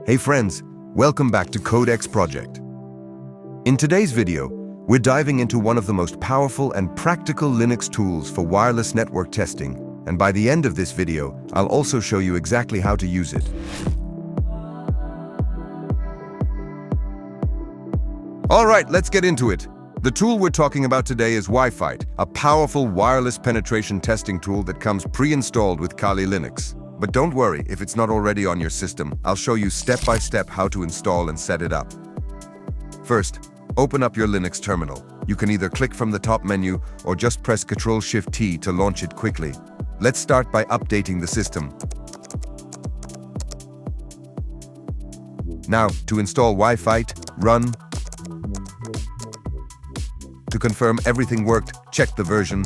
Hey friends, welcome back to Codex Project. In today's video, we're diving into one of the most powerful and practical Linux tools for wireless network testing, and by the end of this video, I'll also show you exactly how to use it. All right, let's get into it. The tool we're talking about today is Wifite, a powerful wireless penetration testing tool that comes pre-installed with Kali Linux. But don't worry if it's not already on your system. I'll show you step-by-step how to install and set it up. First, open up your Linux terminal. You can either click from the top menu or just press Ctrl-Shift-T to launch it quickly. Let's start by updating the system. Now, to install Wifite, run. To confirm everything worked, check the version.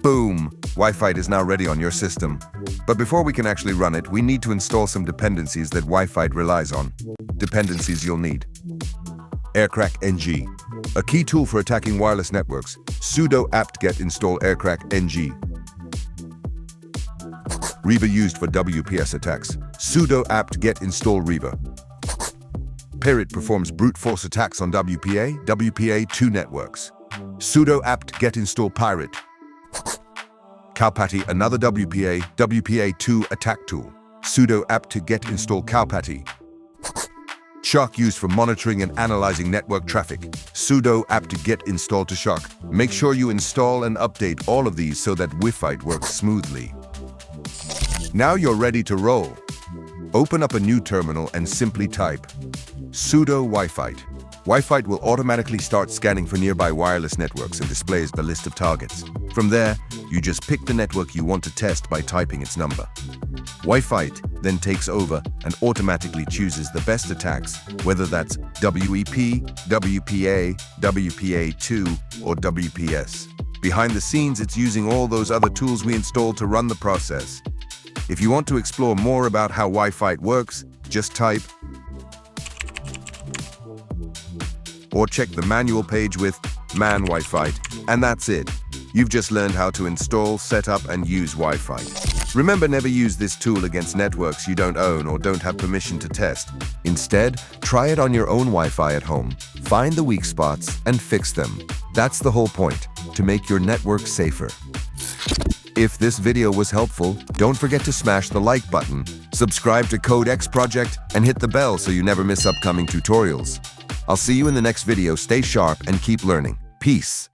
Boom! Wifite is now ready on your system. But before we can actually run it, we need to install some dependencies that Wifite relies on. Dependencies you'll need. Aircrack-ng, a key tool for attacking wireless networks. Sudo apt-get install Aircrack-ng. Reaver used for WPS attacks. Sudo apt-get install Reaver. Pyrit performs brute force attacks on WPA2 networks. Sudo apt-get install Pyrit. Cowpatty, another WPA2 attack tool. Sudo apt-get install Cowpatty. Tshark used for monitoring and analyzing network traffic. Sudo apt-get install Tshark. Make sure you install and update all of these so that Wifite works smoothly. Now you're ready to roll. Open up a new terminal and simply type sudo Wifite. Wifite will automatically start scanning for nearby wireless networks and displays the list of targets. From there, you just pick the network you want to test by typing its number. Wifite then takes over and automatically chooses the best attacks, whether that's WEP, WPA, WPA2, or WPS. Behind the scenes, it's using all those other tools we installed to run the process. If you want to explore more about how Wifite works, just type or check the manual page with man Wifite, and that's it. You've just learned how to install, set up, and use Wifite. Remember, never use this tool against networks you don't own or don't have permission to test. Instead, try it on your own Wi-Fi at home. Find the weak spots and fix them. That's the whole point, to make your network safer. If this video was helpful, don't forget to smash the like button, subscribe to Codex Project, and hit the bell so you never miss upcoming tutorials. I'll see you in the next video. Stay sharp and keep learning. Peace.